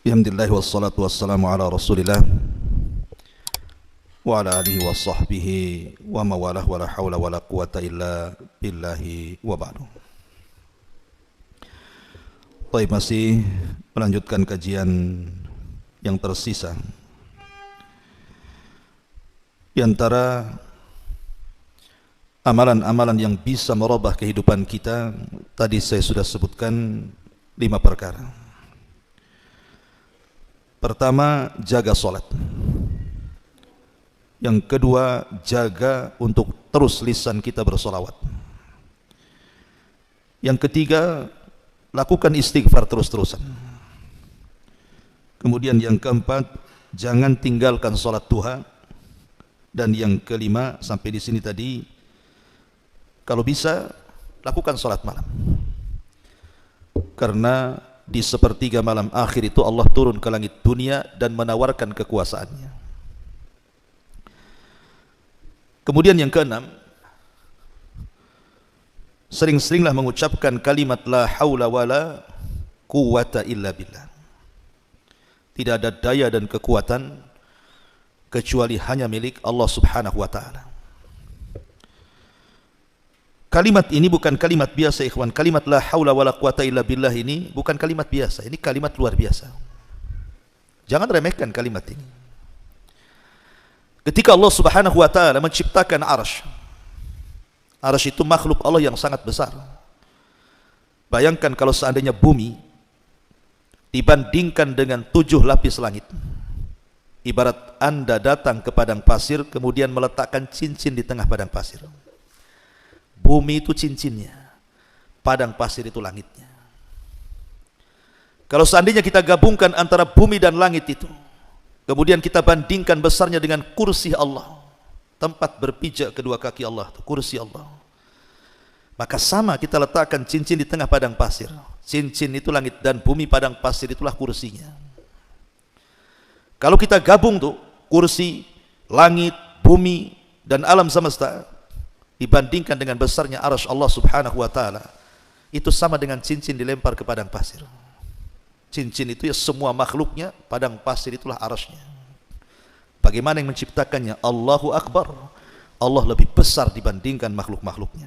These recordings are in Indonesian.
Alhamdulillah wassalatu wassalamu ala Rasulillah wa ala alihi wa sahbihi wa mawalah wa la hawla wa la quwata illa billahi wa ba'du. Baik, masih melanjutkan kajian yang tersisa. Di antara amalan-amalan yang bisa merubah kehidupan kita, tadi saya sudah sebutkan 5 perkara. Pertama, jaga sholat. Yang kedua, jaga untuk terus lisan kita bersolawat. Yang ketiga, lakukan istighfar terus-terusan. Kemudian yang keempat, jangan tinggalkan sholat duha. Dan yang kelima, sampai di sini tadi, kalau bisa, lakukan sholat malam. Karena di sepertiga malam akhir itu Allah turun ke langit dunia dan menawarkan kekuasaannya. Kemudian yang keenam, sering-seringlah mengucapkan kalimat la haula wala quwata illa billah. Tidak ada daya dan kekuatan kecuali hanya milik Allah Subhanahu wa ta'ala. Kalimat ini bukan kalimat biasa, ikhwan. Kalimat la haula wala quwata illa billah ini bukan kalimat biasa. Ini kalimat luar biasa. Jangan remehkan kalimat ini. Ketika Allah Subhanahu wa ta'ala menciptakan arsy. Arsy itu makhluk Allah yang sangat besar. Bayangkan kalau seandainya bumi dibandingkan dengan 7 lapis langit. Ibarat Anda datang ke padang pasir kemudian meletakkan cincin di tengah padang pasir. Bumi itu cincinnya, padang pasir itu langitnya. Kalau seandainya kita gabungkan antara bumi dan langit itu, kemudian kita bandingkan besarnya dengan kursi Allah, tempat berpijak kedua kaki Allah, kursi Allah, maka sama kita letakkan cincin di tengah padang pasir. Cincin itu langit dan bumi, padang pasir itulah kursinya. Kalau kita gabung tuh kursi, langit, bumi dan alam semesta, dibandingkan dengan besarnya arsy Allah Subhanahu wa ta'ala, itu sama dengan cincin dilempar ke padang pasir. Cincin itu ya semua makhluknya, padang pasir itulah arsy-nya. Bagaimana yang menciptakannya? Allahu Akbar. Allah lebih besar dibandingkan makhluk-makhluknya.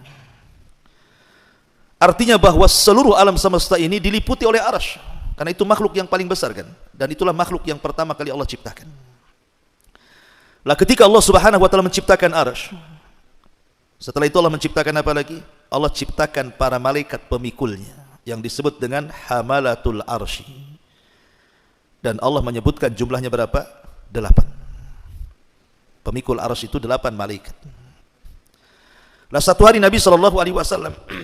Artinya bahwa seluruh alam semesta ini diliputi oleh arsy, karena itu makhluk yang paling besar kan, dan itulah makhluk yang pertama kali Allah ciptakan. Lah ketika Allah Subhanahu wa ta'ala menciptakan arsy, setelah itu Allah menciptakan apa lagi? Allah ciptakan para malaikat pemikulnya yang disebut dengan hamalatul arsy. Dan Allah menyebutkan jumlahnya berapa? 8. Pemikul arsy itu 8 malaikat. Lah satu hari Nabi SAW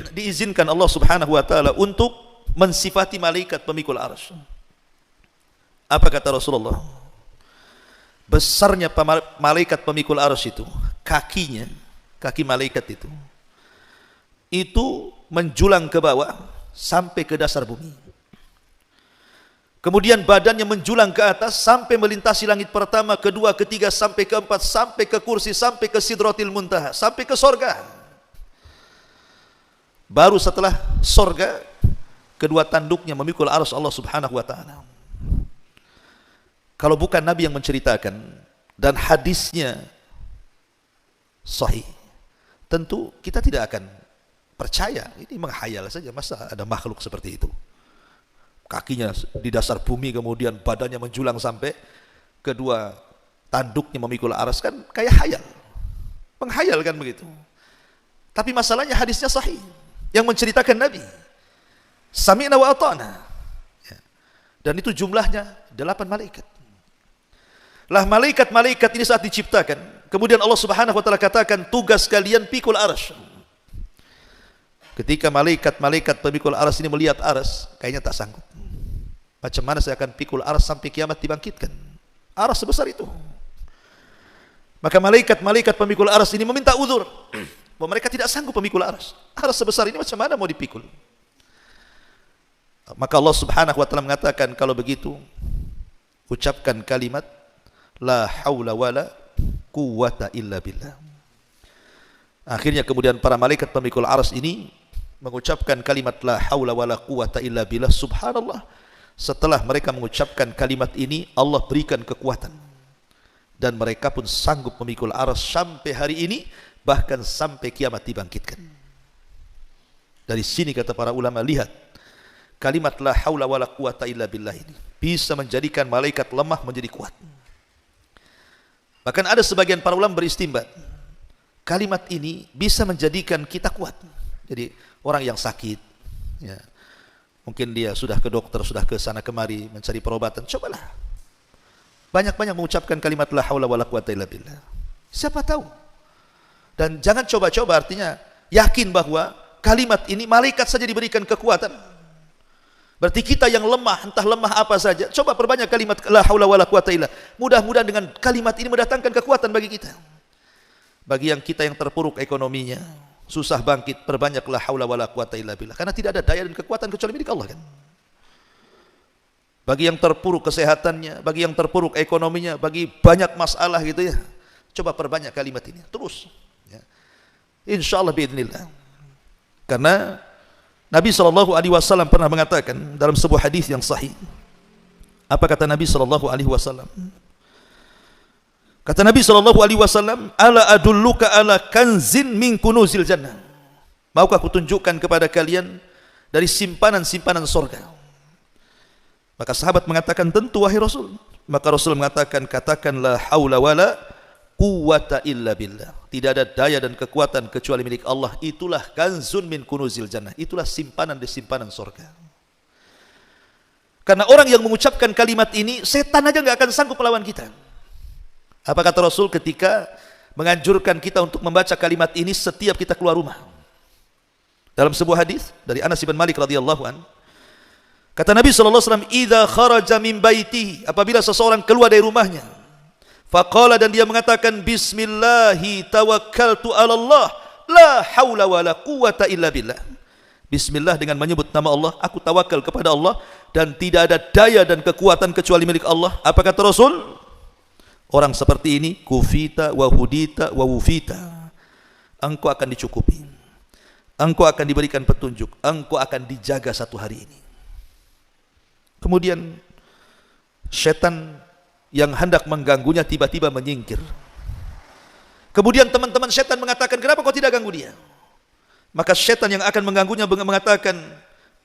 diizinkan Allah Subhanahu wa ta'ala untuk mensifati malaikat pemikul arsy. Apa kata Rasulullah? Besarnya malaikat pemikul arsy itu, kakinya, kaki malaikat itu menjulang ke bawah sampai ke dasar bumi. Kemudian badannya menjulang ke atas sampai melintasi langit pertama, kedua, ketiga, sampai keempat, sampai ke kursi, sampai ke sidratil muntaha, sampai ke sorga. Baru setelah sorga, kedua tanduknya memikul arsy Allah Subhanahu wa ta'ala. Kalau bukan Nabi yang menceritakan dan hadisnya sahih, tentu kita tidak akan percaya. Ini menghayal saja, masa ada makhluk seperti itu, kakinya di dasar bumi kemudian badannya menjulang sampai kedua tanduknya memikul arsy, kan kayak hayal, menghayal kan begitu. Tapi masalahnya hadisnya sahih yang menceritakan Nabi, sami'na wa ata'na, dan itu jumlahnya 8 malaikat. Lah malaikat-malaikat ini saat diciptakan, kemudian Allah Subhanahu wa ta'ala katakan tugas kalian pikul arsy. Ketika malaikat-malaikat pemikul arsy ini melihat arsy, kayaknya tak sanggup. Macam mana saya akan pikul arsy sampai kiamat dibangkitkan? Arsy sebesar itu. Maka malaikat-malaikat pemikul arsy ini meminta uzur bahwa mereka tidak sanggup memikul arsy. Arsy sebesar ini macam mana mau dipikul? Maka Allah Subhanahu wa ta'ala mengatakan, kalau begitu ucapkan kalimat la haula wala quwata illa billah. Akhirnya kemudian para malaikat pemikul arsy ini mengucapkan kalimat la haula wala quwata illa billah. Subhanallah, Setelah mereka mengucapkan kalimat ini, Allah berikan kekuatan. Dan mereka pun sanggup memikul arsy sampai hari ini, bahkan sampai kiamat dibangkitkan. Dari sini kata para ulama, lihat, kalimat la haula wala quwata illa billah ini bisa menjadikan malaikat lemah menjadi kuat. Bahkan ada sebagian para ulama beristimbat, kalimat ini bisa menjadikan kita kuat. Jadi orang yang sakit, ya, mungkin dia sudah ke dokter, sudah ke sana kemari mencari perobatan, cobalah banyak-banyak mengucapkan kalimat la haula wala quwata illa billah. Siapa tahu. Dan jangan coba-coba, artinya yakin bahwa kalimat ini malaikat saja diberikan kekuatan. Berarti kita yang lemah, entah lemah apa saja, coba perbanyak kalimat la haula wala quwata illa. Mudah-mudahan dengan kalimat ini mendatangkan kekuatan bagi kita. Bagi yang kita yang terpuruk ekonominya, susah bangkit, perbanyak la haula wala quwata illa billah. Karena tidak ada daya dan kekuatan kecuali milik Allah kan. Bagi yang terpuruk kesehatannya, bagi yang terpuruk ekonominya, bagi banyak masalah gitu ya, coba perbanyak kalimat ini terus ya. Insyaallah biidznillah. Karena Nabi SAW pernah mengatakan dalam sebuah hadis yang sahih. Apa kata Nabi SAW? Kata Nabi SAW, ala adulluka ala kanzin min kunuzil jannah. Maukah aku tunjukkan kepada kalian dari simpanan-simpanan surga? Maka sahabat mengatakan, tentu wahai Rasul. Maka Rasul mengatakan, katakan la haula wala quwata illa billah. Tidak ada daya dan kekuatan kecuali milik Allah. Itulah kanzun min kunuzil jannah. Itulah simpanan di simpanan surga. Karena orang yang mengucapkan kalimat ini, setan aja nggak akan sanggup melawan kita. Apa kata Rasul ketika menganjurkan kita untuk membaca kalimat ini setiap kita keluar rumah? Dalam sebuah hadis dari Anas bin Malik radhiyallahu an, kata Nabi SAW, idza kharaja min baitihi, apabila seseorang keluar dari rumahnya, faqala, dan dia mengatakan, bismillahi tawakkaltu ala Allah, la haula wala quwata illa billah. Bismillah, dengan menyebut nama Allah, aku tawakal kepada Allah, dan tidak ada daya dan kekuatan kecuali milik Allah. Apa kata Rasul? Orang seperti ini, kufita wa hudita wa wufita. Engkau akan dicukupi, engkau akan diberikan petunjuk, engkau akan dijaga satu hari ini. Kemudian setan yang hendak mengganggunya tiba-tiba menyingkir. Kemudian teman-teman setan mengatakan, kenapa kau tidak ganggu dia? Maka setan yang akan mengganggunya mengatakan,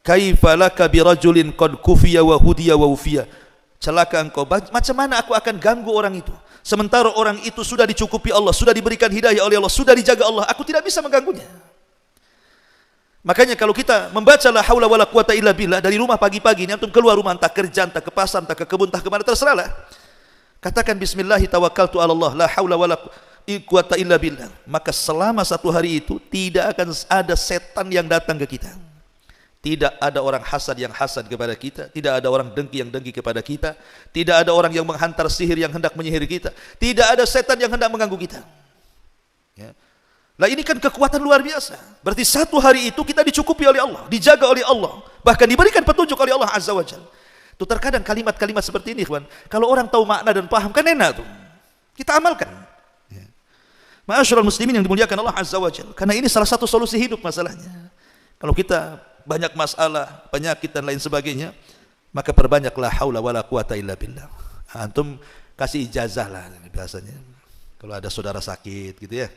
kaifa laka birajulin qad kufiya wa hudiya wa ufiya. Celaka engkau, macam mana aku akan ganggu orang itu? Sementara orang itu sudah dicukupi Allah, sudah diberikan hidayah oleh Allah, sudah dijaga Allah, aku tidak bisa mengganggunya. Makanya kalau kita membaca la haula wala quwata illa billah dari rumah pagi-pagi ini, antum keluar rumah, entah kerja, entah ke pasar, entah ke kebun, entah kemana, terserahlah. Katakan bismillahi tawakkaltu ala Allah, la haula wala quwata illa billah. Maka selama satu hari itu tidak akan ada setan yang datang ke kita. Tidak ada orang hasad yang hasad kepada kita, tidak ada orang dengki yang dengki kepada kita, tidak ada orang yang menghantar sihir yang hendak menyihir kita, tidak ada setan yang hendak mengganggu kita. Ya. Lah ini kan kekuatan luar biasa. Berarti satu hari itu kita dicukupi oleh Allah, dijaga oleh Allah, bahkan diberikan petunjuk oleh Allah Azza wa Jalla. Itu terkadang kalimat-kalimat seperti ini, ikhwan, kalau orang tahu makna dan paham kan enak tuh. Kita amalkan. Ya. Ma'asyiral muslimin yang dimuliakan Allah Azza wa Jalla. Karena ini salah satu solusi hidup masalahnya. Kalau kita banyak masalah, penyakit dan lain sebagainya, maka perbanyak la haula wala quwata illa billah. Antum kasih ijazah lah biasanya. Kalau ada saudara sakit gitu ya,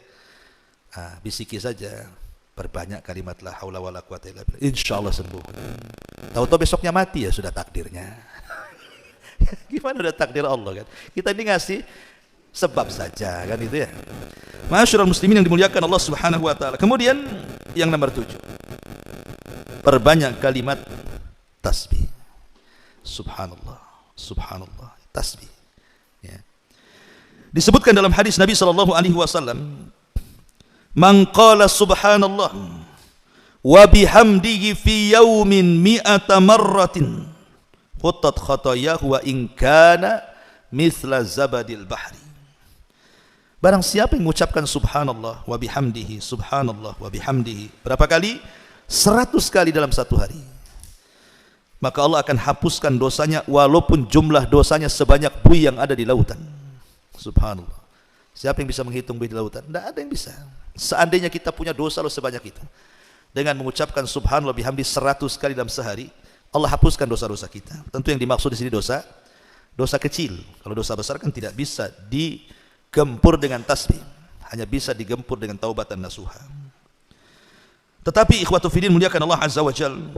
bisiki saja, perbanyak kalimat la haula wala quwata illa billah, insyaallah sembuh. Tahu-tahu besoknya mati, ya sudah takdirnya. Gimana udah takdir Allah kan? Kita ini ngasih sebab saja kan itu ya. Ma'asyiral muslimin yang dimuliakan Allah Subhanahu wa taala. Kemudian yang nomor 7, perbanyak kalimat tasbih. Subhanallah, subhanallah, tasbih. Ya. Disebutkan dalam hadis Nabi SAW, man qala subhanallah wa bihamdihi fi yaumin mi'ata marratin khuttat khatayahu wa in kana mithla zabadil bahri. Barang siapa yang mengucapkan subhanallah wa bihamdihi, subhanallah wa bihamdihi berapa kali? 100 kali dalam satu hari, maka Allah akan hapuskan dosanya walaupun jumlah dosanya sebanyak buih yang ada di lautan. Subhanallah. Siapa yang bisa menghitung buih di lautan? Tidak ada yang bisa. Seandainya kita punya dosa sebanyak itu, dengan mengucapkan subhanallah bihamdi 100 kali dalam sehari, Allah hapuskan dosa-dosa kita. Tentu yang dimaksud di sini dosa kecil. Kalau dosa besar kan tidak bisa digempur dengan tasbih, hanya bisa digempur dengan taubat dan nasuha. Tetapi ikhwatu fillah muliakan Allah azza wa jalla,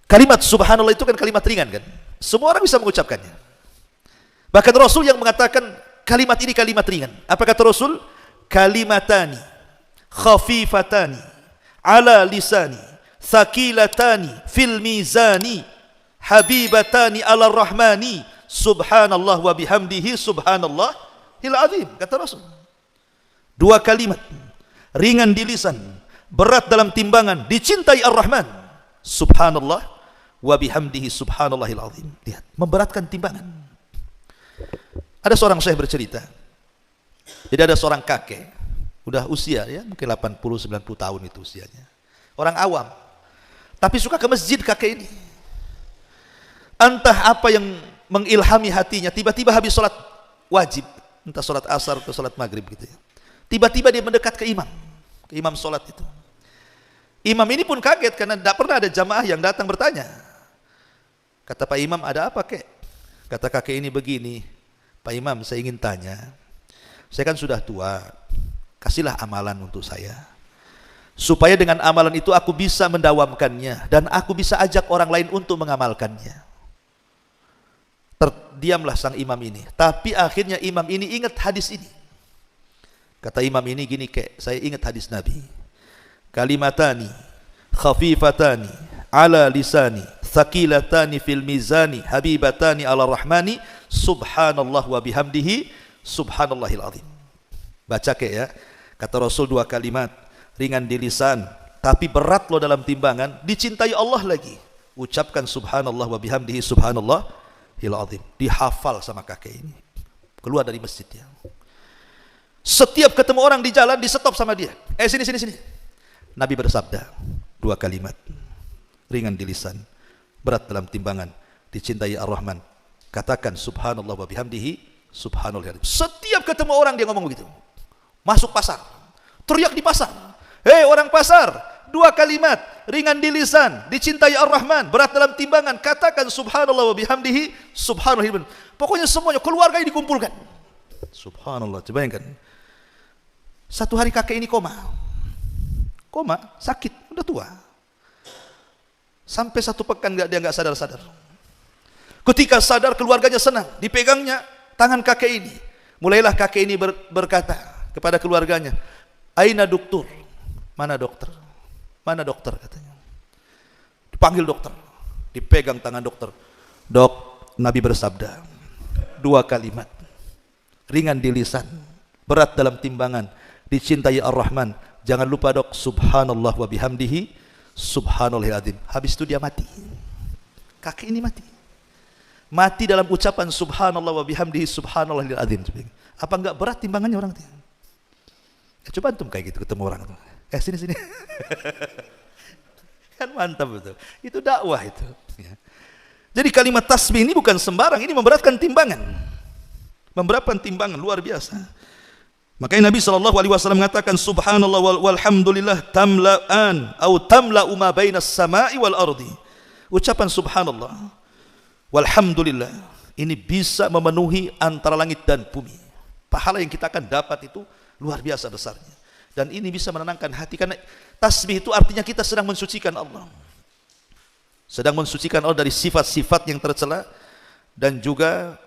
kalimat subhanallah itu kan kalimat ringan kan? Semua orang bisa mengucapkannya. Bahkan Rasul yang mengatakan kalimat ini kalimat ringan. Apa kata Rasul? Kalimatani khafifatani ala lisani thaqilatani fil mizani habibatani ala rahmani subhanallah wa bihamdihi subhanallahil azim. Kata Rasul, dua kalimat ringan di lisan, berat dalam timbangan, dicintai Ar-Rahman, subhanallah wa bihamdihi subhanallahil azim. Lihat, memberatkan timbangan. Ada seorang syekh bercerita, jadi ada seorang kakek, udah usia ya, mungkin 80-90 tahun itu usianya, orang awam, tapi suka ke masjid kakek ini. Entah apa yang mengilhami hatinya, tiba-tiba habis sholat wajib, entah sholat asar atau sholat maghrib gitu ya, tiba-tiba dia mendekat ke imam sholat itu. Imam ini pun kaget karena tidak pernah ada jamaah yang datang bertanya. Kata Pak Imam, ada apa kek? Kata kakek ini begini, Pak Imam, saya ingin tanya, saya kan sudah tua, kasihlah amalan untuk saya, supaya dengan amalan itu aku bisa mendawamkannya dan aku bisa ajak orang lain untuk mengamalkannya. Terdiamlah sang imam ini, tapi akhirnya imam ini ingat hadis ini. Kata imam ini gini, kek, saya ingat hadis Nabi, kalimatani khafifatani ala lisani thaqilatani fil mizani habibatani ala rahmani subhanallah wa bihamdihi subhanallahil azim. Baca kek ya, kata Rasul dua kalimat ringan di lisan tapi berat loh dalam timbangan, dicintai Allah lagi. Ucapkan subhanallah wa bihamdihi subhanallahil azim. Dihafal sama kakek ini. Keluar dari masjid ya. Setiap ketemu orang di jalan di stop sama dia. Sini. Nabi bersabda dua kalimat ringan di lisan, berat dalam timbangan, dicintai Ar-Rahman. Katakan subhanallah wa bihamdihi subhanallahil azim. Setiap ketemu orang dia ngomong begitu. Masuk pasar, teriak di pasar, hei orang pasar, dua kalimat ringan di lisan, dicintai Ar-Rahman, berat dalam timbangan, katakan subhanallah wa bihamdihi subhanallahil azim. Pokoknya semuanya, keluarga ini dikumpulkan. Subhanallah, coba bayangkan. Satu hari kakek ini koma, sakit, udah tua. Sampai satu pekan dia nggak sadar-sadar. Ketika sadar, keluarganya senang, dipegangnya tangan kakek ini. Mulailah kakek ini berkata kepada keluarganya, aina dokter? Mana dokter? Mana dokter katanya. Dipanggil dokter, dipegang tangan dokter. Dok, Nabi bersabda dua kalimat ringan di lisan, berat dalam timbangan, dicintai Ar-Rahman. Jangan lupa dok, subhanallah wa bihamdihi subhanallahil azim. Habis itu dia mati. Kakek ini mati dalam ucapan subhanallah wa bihamdihi subhanallahil azim. Apa enggak berat timbangannya orang itu? Ya, coba antum kayak gitu ketemu orang itu. Sini. Kan mantap betul. Itu dakwah itu ya. Jadi kalimat tasbih ini bukan sembarang, ini memberatkan timbangan. Memberatkan timbangan luar biasa. Makanya Nabi SAW mengatakan subhanallah walhamdulillah tamla'an atau tamla'u ma bainas sama'i wal ardi. Ucapan subhanallah walhamdulillah ini bisa memenuhi antara langit dan bumi. Pahala yang kita akan dapat itu luar biasa besarnya. Dan ini bisa menenangkan hati, karena tasbih itu artinya kita sedang mensucikan Allah. Sedang mensucikan Allah dari sifat-sifat yang tercela dan juga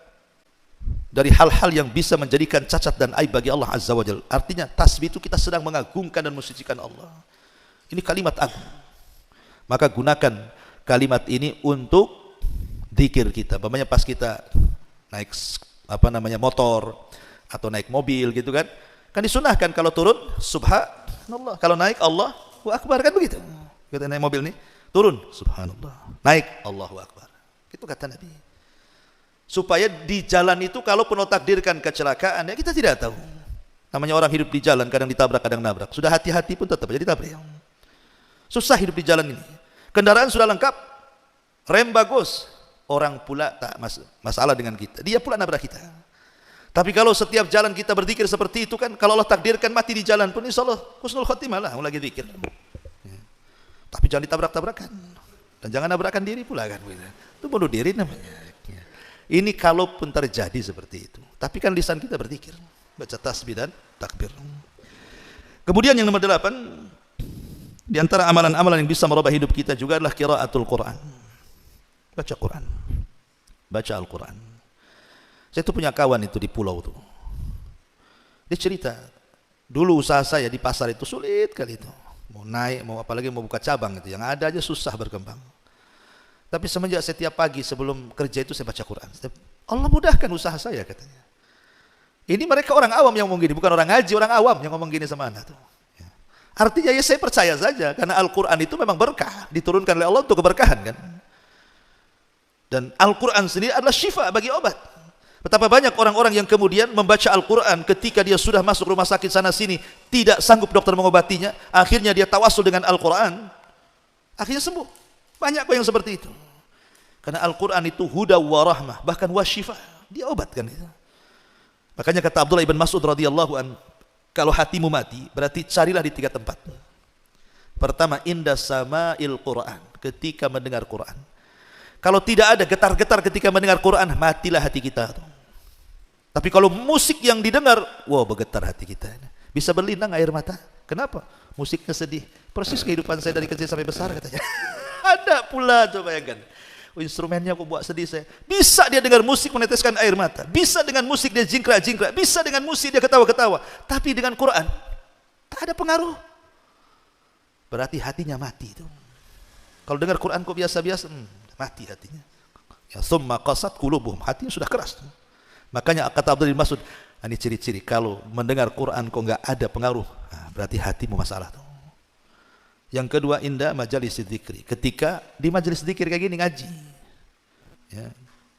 dari hal-hal yang bisa menjadikan cacat dan aib bagi Allah Azza wa Jalla. Artinya tasbih itu kita sedang mengagungkan dan mensucikan Allah. Ini kalimat agung. Maka gunakan kalimat ini untuk zikir kita. Umpamanya pas kita naik motor atau naik mobil gitu kan. Kan disunahkan kalau turun subhanallah, kalau naik Allahu akbar, kan begitu. Kita naik mobil nih, turun subhanallah, naik Allahu akbar. Itu kata Nabi. Supaya di jalan itu kalau penuh takdirkan kecelakaan, ya kita tidak tahu. Namanya orang hidup di jalan, kadang ditabrak, kadang nabrak. Sudah hati-hati pun tetap jadi tabrak. Susah hidup di jalan ini. Kendaraan sudah lengkap, rem bagus, orang pula tak masalah dengan kita. Dia pula nabrak kita. Tapi kalau setiap jalan kita berzikir seperti itu kan, kalau Allah takdirkan mati di jalan pun insya Allah husnul khotimah lah, lagi zikir. Tapi jangan ditabrak-tabrakan. Dan jangan nabrakan diri pula kan. Itu bunuh diri namanya. Ini kalaupun terjadi seperti itu. Tapi kan lisan kita berzikir, baca tasbih dan takbir. Kemudian yang nomor 8, di antara amalan-amalan yang bisa merubah hidup kita juga adalah qiraatul Quran. Baca Quran. Baca Al-Quran. Saya tuh punya kawan itu di pulau tuh. Dia cerita, dulu usaha saya di pasar itu sulit kali itu. Mau naik, mau apalagi mau buka cabang itu, yang ada aja susah berkembang. Tapi semenjak setiap pagi sebelum kerja itu saya baca Quran. Allah mudahkan usaha saya katanya. Ini mereka orang awam yang ngomong gini, bukan orang ngaji, orang awam yang ngomong gini sama anak tuh. Ya. Artinya ya saya percaya saja, karena Al-Quran itu memang berkah, diturunkan oleh Allah untuk keberkahan kan. Dan Al-Quran sendiri adalah syifa bagi obat. Betapa banyak orang-orang yang kemudian membaca Al-Quran ketika dia sudah masuk rumah sakit sana sini, tidak sanggup dokter mengobatinya, akhirnya dia tawasul dengan Al-Quran, akhirnya sembuh. Banyak kok yang seperti itu. Karena Al-Quran itu huda wa rahmah, bahkan wa syifa, dia obatkan itu. Makanya kata Abdullah ibn Mas'ud radhiyallahu an, kalau hatimu mati, berarti carilah di 3 tempat. Pertama, inda sama'il Quran, ketika mendengar Quran. Kalau tidak ada getar-getar ketika mendengar Quran, matilah hati kita. Tapi kalau musik yang didengar, wow, bergetar hati kita. Bisa berlinang air mata. Kenapa? Musiknya sedih. Persis kehidupan saya dari kecil sampai besar katanya. Ada pula, coba bayangkan. Instrumennya aku buat sedih saya. Bisa dia dengar musik meneteskan air mata. Bisa dengan musik dia jingkrak-jingkrak. Bisa dengan musik dia ketawa-ketawa. Tapi dengan Quran, tak ada pengaruh. Berarti hatinya mati itu. Kalau dengar Quran kok biasa-biasa, mati hatinya. Ya summa qasat qulubuhum, hatinya sudah keras. Makanya kata Abdullah bin Mas'ud, ini ciri-ciri kalau mendengar Quran kok enggak ada pengaruh, berarti hatimu masalah tuh. Yang kedua, indah majalis dzikri, ketika di majelis dzikir kayak gini ngaji. Ya,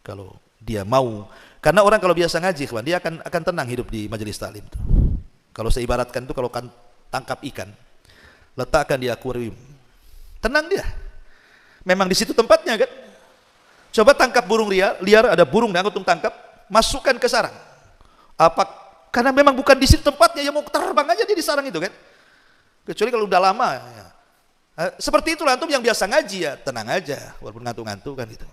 kalau dia mau, karena orang kalau biasa ngaji, dia akan tenang hidup di majelis taklim tuh. Kalau saya ibaratkan itu kalau kan tangkap ikan, letakkan di akuarium, tenang dia. Memang di situ tempatnya kan. Coba tangkap burung liar, ada burung yang untung tangkap, masukkan ke sarang. Apa? Karena memang bukan di situ tempatnya, ya mau terbang aja dia di sarang itu kan. Kecuali kalau udah lama. Ya. Seperti itulah antum yang biasa ngaji ya, tenang aja, walaupun ngantuk-ngantuk kan itu.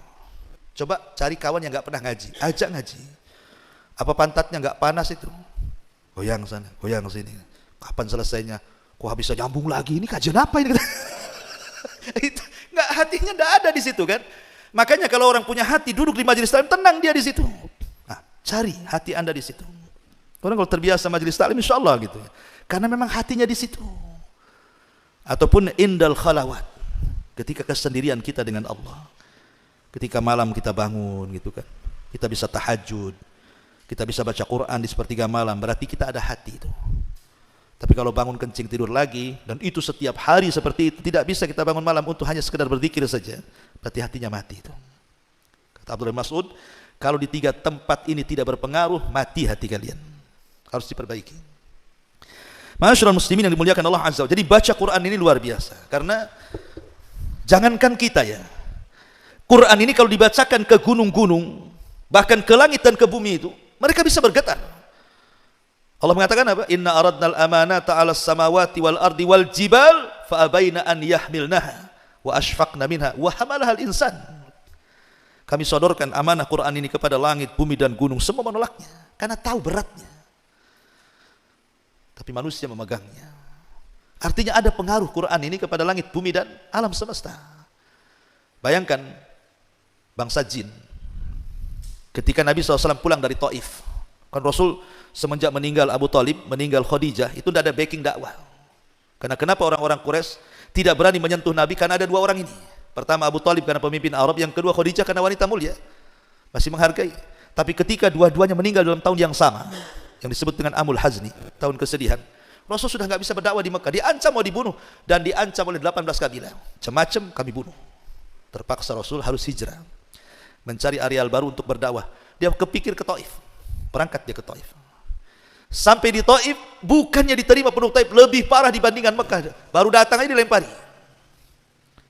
Coba cari kawan yang nggak pernah ngaji, ajak ngaji. Apa pantatnya nggak panas itu? Goyang sana, goyang sini. Kapan selesainya? Kok bisa nyambung lagi? Ini kajian apa ini? Itu nggak, hatinya nggak ada di situ kan. Makanya kalau orang punya hati duduk di majelis taklim, tenang dia di situ. Nah, cari hati anda di situ. Orang kalau terbiasa majelis taklim, insya Allah gitu. Karena memang hatinya di situ. Ataupun indal khalawat, ketika kesendirian kita dengan Allah. Ketika malam kita bangun gitu kan, kita bisa tahajud, kita bisa baca Quran di sepertiga malam, berarti kita ada hati itu. Tapi kalau bangun kencing tidur lagi, dan itu setiap hari seperti itu, tidak bisa kita bangun malam untuk hanya sekedar berzikir saja, berarti hatinya mati itu. Kata Abdullah Mas'ud, kalau di 3 tempat ini tidak berpengaruh, mati hati kalian, harus diperbaiki. Ma'asyiral muslimin yang dimuliakan Allah Azza wa Jalla. Jadi baca Quran ini luar biasa, karena jangankan kita ya, Quran ini kalau dibacakan ke gunung-gunung, bahkan ke langit dan ke bumi itu, mereka bisa bergetar. Allah mengatakan apa? Inna aradnal amanata 'alas samawati wal ardi wal jibal fa abaina an yahmilnaha wa ashfaqna minha wa hamalaha al insan. Kami sodorkan amanah Quran ini kepada langit, bumi dan gunung, semua menolaknya karena tahu beratnya. Tapi manusia memegangnya. Artinya ada pengaruh Quran ini kepada langit, bumi dan alam semesta. Bayangkan bangsa jin. Ketika Nabi SAW pulang dari Taif, kan Rasul semenjak meninggal Abu Talib, meninggal Khadijah, itu tidak ada backing dakwah. Karena kenapa orang-orang Quraisy tidak berani menyentuh Nabi? Karena ada 2 orang ini. Pertama Abu Talib karena pemimpin Arab, yang kedua Khadijah karena wanita mulia, masih menghargai. Tapi ketika dua-duanya meninggal dalam tahun yang sama, yang disebut dengan Amul Hazni, tahun kesedihan, Rasul sudah nggak bisa berdakwah di Mekah, diancam mau dibunuh, dan diancam oleh 18 kabilah, macam-macam kami bunuh. Terpaksa Rasul harus hijrah, mencari areal baru untuk berdakwah. Dia kepikir ke Taif, berangkat dia ke Taif. Sampai di Taif, bukannya diterima penduduk Taif, lebih parah dibandingkan Mekah. Baru datang aja dilempari.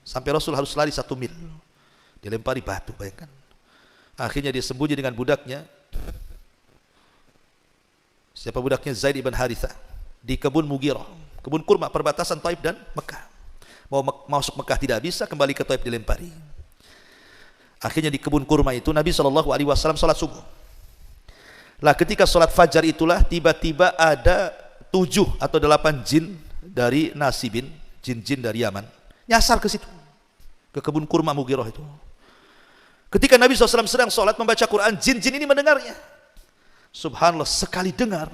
Sampai Rasul harus lari 1 mil, dilempari batu, bayangkan. Akhirnya dia sembunyi dengan budaknya. Siapa budaknya? Zaid ibn Harithah, di kebun Mughirah, kebun kurma perbatasan Taif dan Mekah. Mau masuk Mekah tidak bisa, kembali ke Taif dilempari. Akhirnya di kebun kurma itu Nabi SAW sholat subuh. Lah ketika sholat fajar itulah tiba-tiba ada 7 atau 8 jin dari Nasibin, jin-jin dari Yaman, nyasar ke situ, ke kebun kurma Mughirah itu. Ketika Nabi SAW sedang sholat membaca Quran, jin-jin ini mendengarnya. Subhanallah, sekali dengar,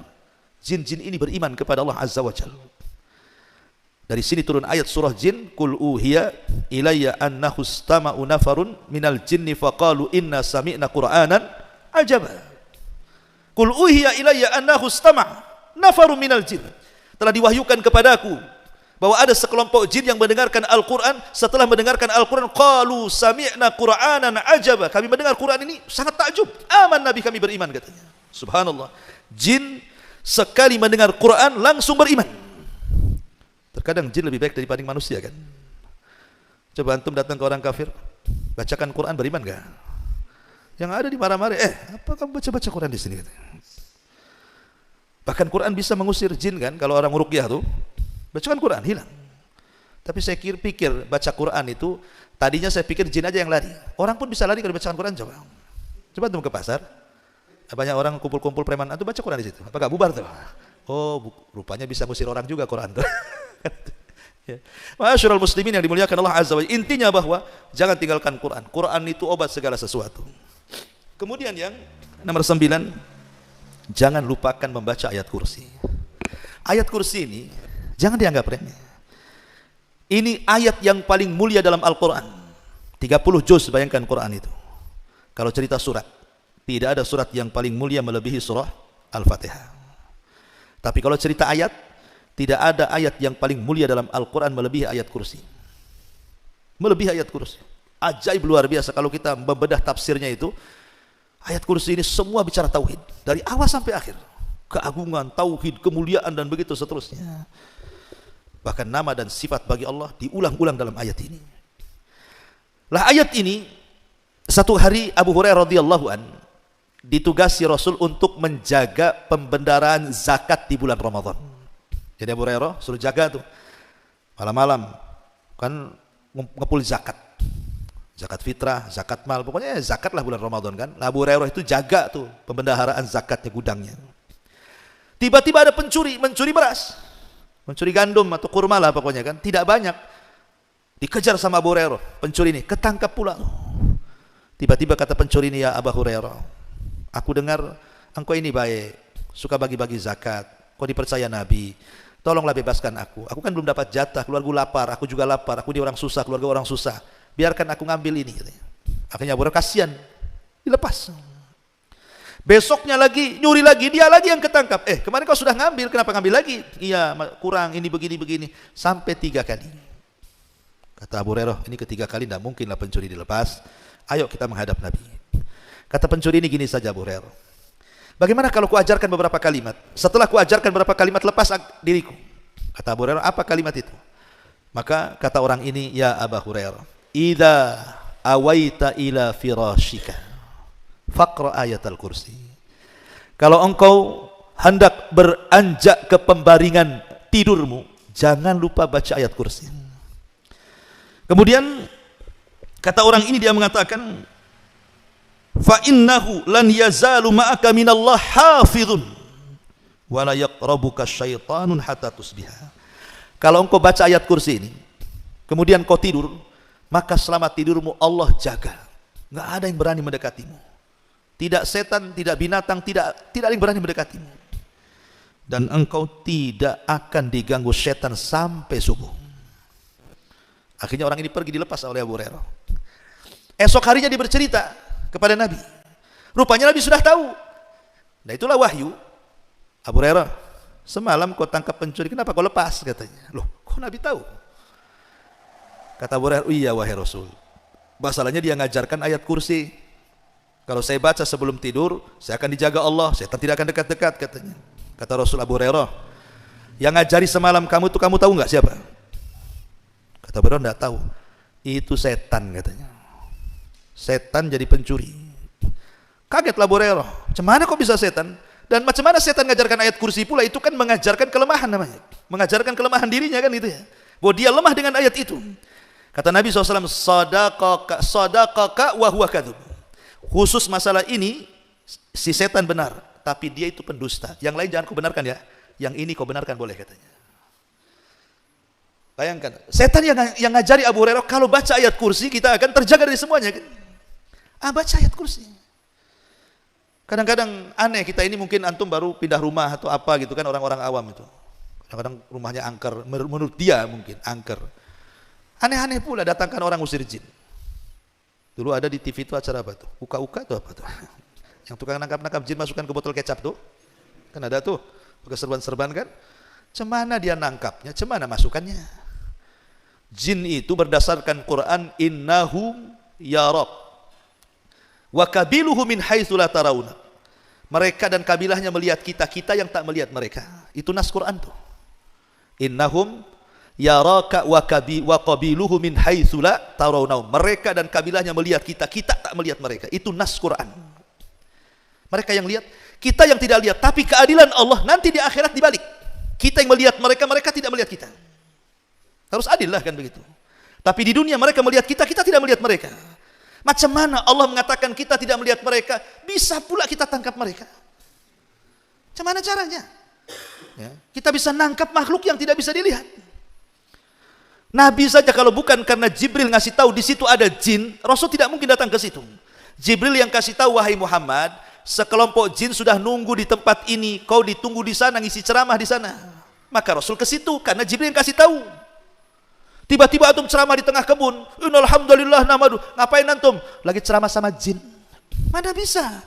jin-jin ini beriman kepada Allah Azza wa Jalla. Dari sini turun ayat surah jin, Qul uhiya ilayya annahu istama'u nafarun minal jinni faqalu inna sami'na Qur'anan ajaba. Qul uhiya ilayya annahu istama'a nafarun minal jin. Telah diwahyukan kepadaku bahwa ada sekelompok jin yang mendengarkan Al-Quran. Setelah mendengarkan Al-Quran, qalu sami'na Qur'anan ajaba, kami mendengar Quran ini sangat takjub, aman Nabi, kami beriman, katanya. Subhanallah, jin sekali mendengar Quran langsung beriman. Terkadang jin lebih baik daripada manusia, kan? Coba antum datang ke orang kafir, bacakan Quran, beriman gak? Yang ada di marah-marah, apa kamu baca-baca Quran di sini, katanya. Bahkan Quran bisa mengusir jin, kan? Kalau orang ruqyah tuh bacakan Quran, hilang. Tapi saya pikir baca Quran itu, tadinya saya pikir jin aja yang lari. Orang pun bisa lari kalau bacakan Quran. Coba antum ke pasar, banyak orang kumpul-kumpul preman, antum baca Quran di situ, apa gak bubar tuh? Oh, rupanya bisa ngusir orang juga Quran tuh. Ya. Ma'asyiral muslimin yang dimuliakan Allah Azza wa Jalla, intinya bahwa jangan tinggalkan Quran. Quran itu obat segala sesuatu. Kemudian yang nomor 9, jangan lupakan membaca ayat kursi. Ayat kursi ini jangan dianggap remeh. Ini ayat yang paling mulia dalam Al-Quran. 30 juz, bayangkan Quran itu. Kalau cerita surat, tidak ada surat yang paling mulia melebihi surah Al-Fatihah. Tapi kalau cerita ayat, tidak ada ayat yang paling mulia dalam Al-Quran melebihi ayat kursi. Melebihi ayat kursi. Ajaib, luar biasa kalau kita membedah tafsirnya itu. Ayat kursi ini semua bicara tauhid, dari awal sampai akhir. Keagungan, tauhid, kemuliaan, dan begitu seterusnya. Bahkan nama dan sifat bagi Allah diulang-ulang dalam ayat ini. Lah ayat ini, satu hari Abu Hurairah radhiyallahu an ditugasi Rasul untuk menjaga pembendaraan zakat di bulan Ramadan. Jadi Abu Hurairah suruh jaga tuh malam-malam, kan ngepul zakat, zakat fitrah, zakat mal, pokoknya zakat lah bulan Ramadan, kan. Lah Abu Hurairah itu jaga tuh pembendaharaan zakatnya, gudangnya. Tiba-tiba ada pencuri, mencuri beras, mencuri gandum atau kurma lah pokoknya, kan, tidak banyak. Dikejar sama Abu Hurairah, pencuri ini ketangkap pula. Tiba-tiba kata pencuri ini, ya Abu Hurairah, aku dengar engkau ini baik, suka bagi-bagi zakat, kau dipercaya Nabi, tolonglah bebaskan aku kan belum dapat jatah, keluarga lapar, aku juga lapar, aku di orang susah, keluarga orang susah, biarkan aku ngambil ini. Akhirnya Abu Hurairah kasihan, dilepas. Besoknya lagi, nyuri lagi, dia lagi yang ketangkap. Kemarin kau sudah ngambil, kenapa ngambil lagi? Iya, kurang, ini begini, sampai 3 kali. Kata Abu Hurairah, ini ketiga kali tidak mungkinlah pencuri dilepas, ayo kita menghadap Nabi. Kata pencuri ini gini saja Abu Hurairah, bagaimana kalau ku ajarkan beberapa kalimat, setelah ku ajarkan beberapa kalimat lepas diriku. Kata Abu Hurairah, apa kalimat itu? Maka kata orang ini, ya Abu Hurairah, idza awaita ila firashika faqra ayat al-kursi. Kalau engkau hendak beranjak ke pembaringan tidurmu, jangan lupa baca ayat kursi. Kemudian kata orang ini, dia mengatakan, fa innahu lan yazalu ma'aka minallah hafizun wa la yaqrabuka syaitanun hatta tusbiha. Kalau engkau baca ayat kursi ini, kemudian kau tidur, maka selama tidurmu Allah jaga. Enggak ada yang berani mendekatimu. Tidak setan, tidak binatang, tidak ada yang berani mendekatimu. Dan engkau tidak akan diganggu setan sampai subuh. Akhirnya orang ini pergi, dilepas oleh Abu Hurairah. Esok harinya dia bercerita kepada Nabi. Rupanya Nabi sudah tahu. Nah itulah wahyu. Abu Hurairah, semalam kau tangkap pencuri, kenapa kau lepas? Katanya. Loh, kok Nabi tahu? Kata Abu Hurairah, iya wahai Rasul, masalahnya dia ngajarkan ayat kursi. Kalau saya baca sebelum tidur, saya akan dijaga Allah, setan tidak akan dekat-dekat, katanya. Kata Rasul, Abu Hurairah, yang ngajari semalam kamu itu kamu tahu nggak siapa? Kata Abu Hurairah, nggak tahu. Itu setan, katanya. Setan jadi pencuri. Kagetlah Abu Hurairah, macam mana kok bisa setan? Dan macam mana setan mengajarkan ayat kursi pula? Itu kan mengajarkan kelemahan namanya, mengajarkan kelemahan dirinya, kan gitu ya. bahwa dia lemah dengan ayat itu. Kata Nabi SAW, sadaqaka wa huwa kadzub. Khusus masalah ini, si setan benar, tapi dia itu pendusta. Yang lain jangan kau benarkan ya, yang ini kau benarkan boleh katanya. Bayangkan, setan yang ngajari Abu Hurairah, kalau baca ayat kursi kita akan terjaga dari semuanya kan? Baca ayat kursi. Kadang-kadang aneh, kita ini mungkin antum baru pindah rumah atau apa gitu kan, orang-orang awam itu. Kadang-kadang rumahnya angker, menurut dia mungkin angker. Aneh-aneh pula datangkan orang usir jin. Dulu ada di TV itu acara apa tuh? Uka-uka atau apa tuh? Yang tukang nangkap-nangkap jin masukkan ke botol kecap tuh. Kan ada tuh, pakai serban-serban kan? Cemana dia nangkapnya, cemana masukannya? Jin itu berdasarkan Quran, innahum yarab wa kabiluhu min haitsu la tarawna. Mereka dan kabilahnya melihat kita, kita yang tak melihat mereka. Itu nas Quran tuh. Innahum yaraka wa qabiluhu min haitsu la tarawna. Mereka dan kabilahnya melihat kita, kita tak melihat mereka. Itu nas Quran. Mereka yang lihat, kita yang tidak lihat. Tapi keadilan Allah nanti di akhirat dibalik. Kita yang melihat mereka, mereka tidak melihat kita. Harus adil lah kan begitu. Tapi di dunia mereka melihat kita, kita tidak melihat mereka. Macam mana Allah mengatakan kita tidak melihat mereka, bisa pula kita tangkap mereka? Macam mana caranya? Ya, kita bisa nangkap makhluk yang tidak bisa dilihat. Nabi saja kalau bukan karena Jibril ngasih tahu di situ ada jin, Rasul tidak mungkin datang ke situ. Jibril yang kasih tahu, wahai Muhammad, sekelompok jin sudah nunggu di tempat ini, kau ditunggu di sana, ngisi ceramah di sana. Maka Rasul ke situ karena Jibril yang kasih tahu. Tiba-tiba antum ceramah di tengah kebun, innalhamdulillah namadu. Ngapain antum? Lagi ceramah sama jin. Mana bisa?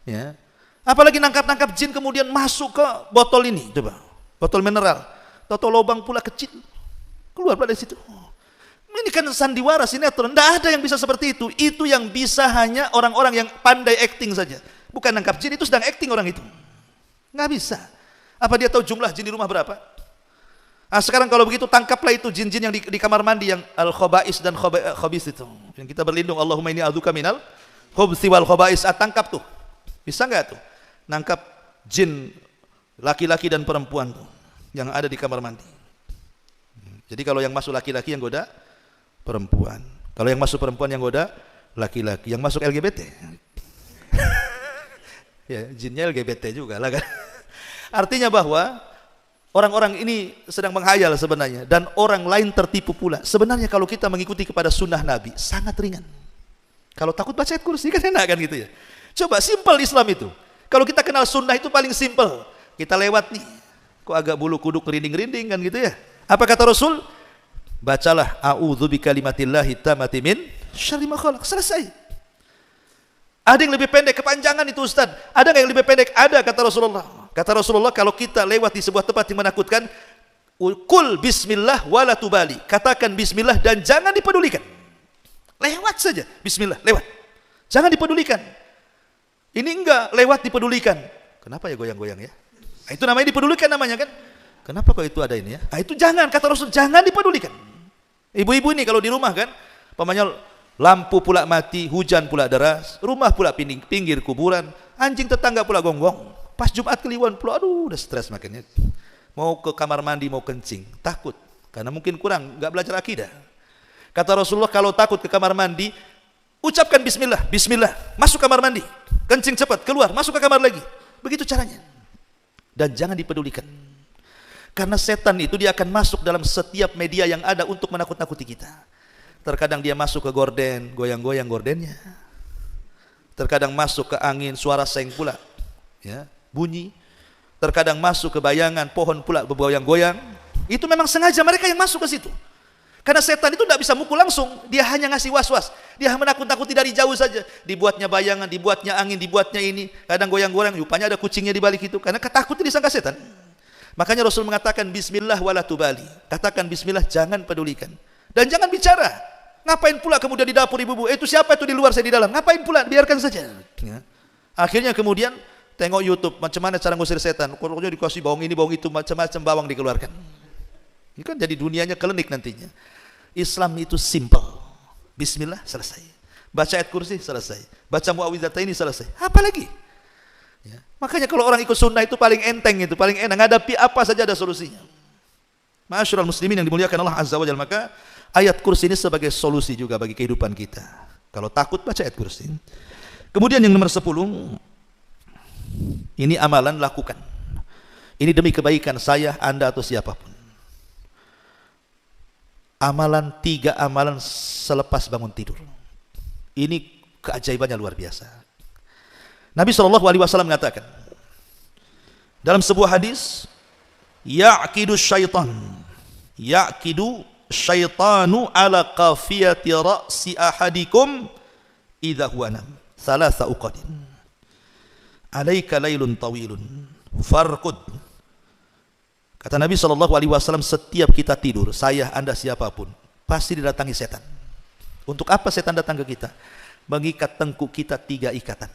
Ya. Apalagi nangkap-nangkap jin kemudian masuk ke botol ini, coba. Botol mineral. Tahu lubang pula kecil. Keluar dari situ. Ini kan sandiwara, sinetron. Tidak ada yang bisa seperti itu. Itu yang bisa hanya orang-orang yang pandai acting saja. Bukan nangkap jin, itu sedang acting orang itu. Nggak bisa. Apa dia tahu jumlah jin di rumah berapa? Nah, sekarang kalau begitu tangkaplah itu jin-jin yang di kamar mandi yang al-khaba'is dan khabis itu. Yang kita berlindung, Allahumma inni a'udzuka minal khubthi wal khaba'is. Tangkap tuh. Bisa enggak tuh? Nangkap jin laki-laki dan perempuan tuh yang ada di kamar mandi. Jadi kalau yang masuk laki-laki yang goda perempuan. Kalau yang masuk perempuan yang goda laki-laki. Yang masuk LGBT. Ya, jinnya LGBT juga lah kan. Artinya bahwa orang-orang ini sedang menghayal sebenarnya dan orang lain tertipu pula. Sebenarnya kalau kita mengikuti kepada sunnah Nabi sangat ringan. Kalau takut baca ayat kursi kan enak kan gitu ya. Coba simpel Islam itu. Kalau kita kenal sunnah itu paling simpel. Kita lewat nih. Kok agak bulu kuduk rinding-rinding kan gitu ya. Apa kata Rasul? Bacalah a'udzu bikalimatillahi tammati min syarri ma khalaq. Selesai. Ada yang lebih pendek, kepanjangan itu Ustaz. Ada nggak yang lebih pendek? Ada kata Rasulullah. Kata Rasulullah, kalau kita lewat di sebuah tempat yang menakutkan, kul bismillah wala tubali. Katakan bismillah dan jangan dipedulikan. Lewat saja, bismillah, lewat. Jangan dipedulikan. Ini enggak, lewat dipedulikan. Kenapa ya goyang-goyang ya? Nah, itu namanya dipedulikan namanya kan? Kenapa kok itu ada ini ya? Nah, itu jangan, kata Rasul, jangan dipedulikan. Ibu-ibu ini kalau di rumah kan, pamannya lampu pula mati, hujan pula deras, rumah pula pinggir kuburan, anjing tetangga pula gonggong. Pas Jumat Kliwon pula, aduh udah stres makanya. Mau ke kamar mandi mau kencing, takut. Karena mungkin kurang, nggak belajar akidah. Kata Rasulullah, kalau takut ke kamar mandi, ucapkan bismillah, bismillah, masuk kamar mandi, kencing cepat, keluar, masuk ke kamar lagi. Begitu caranya. Dan jangan dipedulikan. Karena setan itu dia akan masuk dalam setiap media yang ada untuk menakut-nakuti kita. Terkadang dia masuk ke gorden, goyang-goyang gordennya. Terkadang masuk ke angin, suara seng pula, ya, bunyi. Terkadang masuk ke bayangan, pohon pula bergoyang-goyang. Itu memang sengaja mereka yang masuk ke situ. Karena setan itu tidak bisa mukul langsung, dia hanya ngasih was-was. Dia menakut-nakuti dari jauh saja. Dibuatnya bayangan, dibuatnya angin, dibuatnya ini. Kadang goyang-goyang, rupanya ada kucingnya di balik itu. Karena ketakutan disangka setan. Makanya Rasul mengatakan bismillah wala tubali. Katakan bismillah, jangan pedulikan. Dan jangan bicara. Ngapain pula kemudian di dapur ibu-ibu? Itu siapa itu di luar, saya di dalam? Ngapain pula? Biarkan saja. Ya. Akhirnya kemudian tengok YouTube macam mana cara ngusir setan. Pokoknya dikasih bawang ini, bawang itu, macam-macam bawang dikeluarkan. Ini kan jadi dunianya klinik nantinya. Islam itu simple. Bismillah, selesai. Baca ayat kursi, selesai. Baca muawwidzatain, selesai. Apa lagi? Ya. Makanya kalau orang ikut sunnah itu paling enteng, itu paling enak. Ngadapi apa saja ada solusinya. Ma'asyiral muslimin yang dimuliakan Allah Azza wa Jalla, maka ayat kursi ini sebagai solusi juga bagi kehidupan kita. Kalau takut, baca ayat kursi. Kemudian yang nomor 10, ini amalan lakukan. Ini demi kebaikan saya, Anda atau siapapun. Amalan 3 amalan selepas bangun tidur. Ini keajaibannya luar biasa. Nabi SAW mengatakan dalam sebuah hadis, Ya'kidu syaitanu ala qafiyati ra'si ahadikum idha huwa nam thalatha uqadin alaika laylun tawilun farqud. Kata Nabi SAW, setiap kita tidur, saya, Anda, siapapun, pasti didatangi setan. Untuk apa setan datang ke kita? Mengikat tengkuk kita 3 ikatan.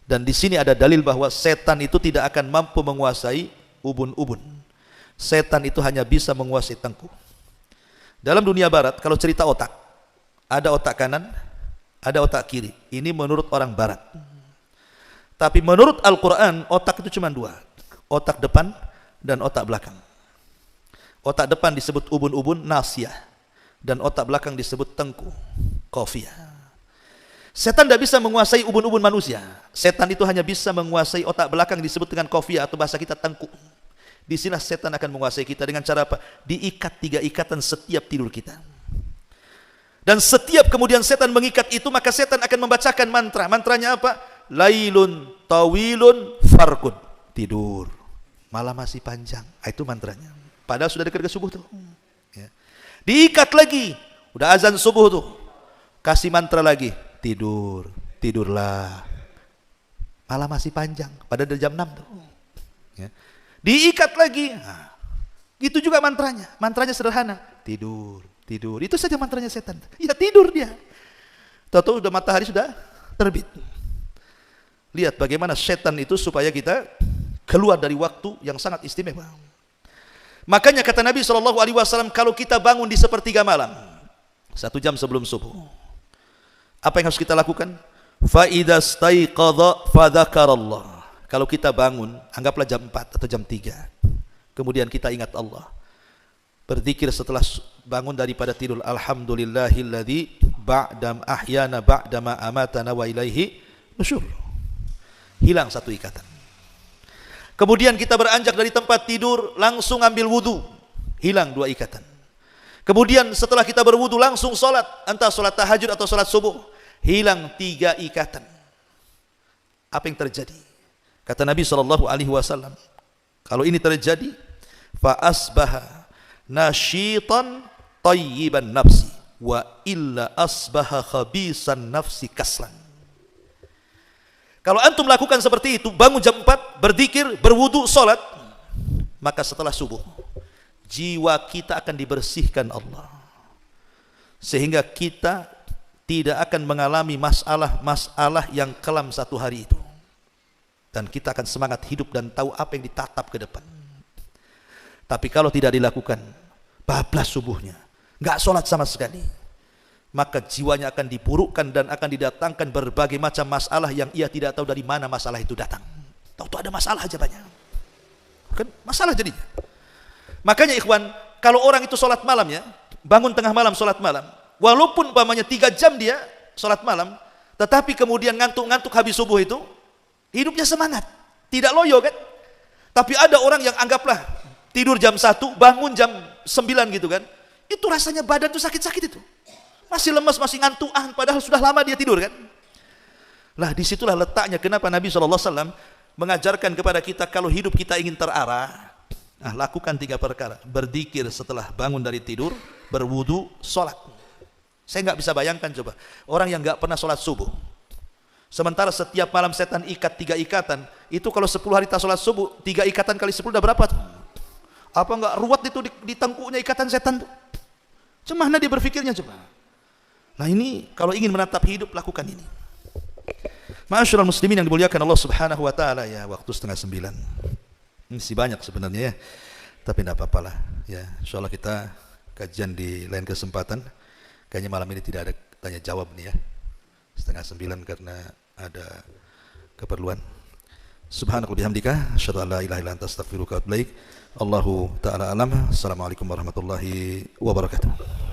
Dan di sini ada dalil bahwa setan itu tidak akan mampu menguasai ubun-ubun. Setan itu hanya bisa menguasai tengkuk. Dalam dunia barat, kalau cerita otak, ada otak kanan, ada otak kiri. Ini menurut orang barat. Tapi menurut Al-Quran, otak itu cuma 2. Otak depan dan otak belakang. Otak depan disebut ubun-ubun, nasiyah. Dan otak belakang disebut tengku, qafiyah. Setan tidak bisa menguasai ubun-ubun manusia. Setan itu hanya bisa menguasai otak belakang disebut dengan qafiyah, atau bahasa kita tengku. Di sini setan akan menguasai kita dengan cara apa? Diikat 3 ikatan setiap tidur kita. Dan setiap kemudian setan mengikat itu, maka setan akan membacakan mantra. Mantranya apa? Lailun tawilun farqud. Tidur, malam masih panjang. Itu mantranya. Padahal sudah dekat ke subuh tuh. Ya. Diikat lagi, udah azan subuh tuh. Kasih mantra lagi, tidur, tidurlah. Malam masih panjang, padahal dari jam 6 tuh. Ya. Diikat lagi. Nah, itu juga mantranya. Mantranya sederhana, tidur, tidur. Itu saja mantranya setan. Ya tidur dia. Tahu-tahu udah matahari sudah terbit. Lihat bagaimana setan itu supaya kita keluar dari waktu yang sangat istimewa. Makanya kata Nabi SAW, kalau kita bangun di sepertiga malam, 1 jam sebelum subuh, apa yang harus kita lakukan? Fa idza staiqadha fadzakarallah. Kalau kita bangun, anggaplah jam 4 atau jam 3, kemudian kita ingat Allah, berzikir setelah bangun daripada tidur, alhamdulillahilladzi ba'dam ahyana ba'dama amatana wa ilaihi nusyur. Hilang 1 ikatan. Kemudian kita beranjak dari tempat tidur, langsung ambil wudu, hilang 2 ikatan. Kemudian setelah kita berwudu langsung sholat, entah sholat tahajud atau sholat subuh, hilang 3 ikatan. Apa yang terjadi? Kata Nabi SAW, kalau ini terjadi, fa asbaha nasyitan tayyiban nafsi wa illa asbaha khabisan nafsi kaslan. Kalau antum lakukan seperti itu, bangun jam 4, berzikir, berwudu, sholat, maka setelah subuh, jiwa kita akan dibersihkan Allah. Sehingga kita tidak akan mengalami masalah-masalah yang kelam 1 hari itu. Dan kita akan semangat hidup dan tahu apa yang ditatap ke depan. Tapi kalau tidak dilakukan, bablas subuhnya, nggak sholat sama sekali, maka jiwanya akan dipurukkan dan akan didatangkan berbagai macam masalah yang ia tidak tahu dari mana masalah itu datang. Tahu ada masalah aja banyak. Kan masalah jadinya. Makanya ikhwan, kalau orang itu sholat malam ya, bangun tengah malam sholat malam, walaupun umpamanya 3 jam dia sholat malam, tetapi kemudian ngantuk-ngantuk habis subuh itu, hidupnya semangat, tidak loyo kan. Tapi ada orang yang anggaplah tidur jam 1, bangun jam 9 gitu kan, itu rasanya badan tuh sakit-sakit itu. Masih lemas, masih ngantuan, padahal sudah lama dia tidur kan. Lah disitulah letaknya kenapa Nabi SAW mengajarkan kepada kita kalau hidup kita ingin terarah, lakukan 3 perkara. Berzikir setelah bangun dari tidur, berwudu, sholat. Saya nggak bisa bayangkan coba, orang yang nggak pernah sholat subuh, sementara setiap malam setan ikat 3 ikatan, itu kalau 10 hari tak sholat subuh, 3 ikatan kali 10 udah berapa tuh? Apa nggak ruwet itu di tengkuknya ikatan setan tuh? Cemana dia berpikirnya coba? Nah ini kalau ingin menatap hidup, lakukan ini. Ma'asyiral muslimin yang dimuliakan Allah Subhanahu wa taala, ya waktu 8:30. Ini sih banyak sebenarnya ya. Tapi tidak apa-apa lah. Ya, insyaallah kita kajian di lain kesempatan. Kayaknya malam ini tidak ada tanya jawab nih ya. 8:30 karena ada keperluan. Subhanaka bihamdika asyhadu an la ilaha illa anta astaghfiruka wa atubu ilaik. Allahu taala alam. Assalamualaikum warahmatullahi wabarakatuh.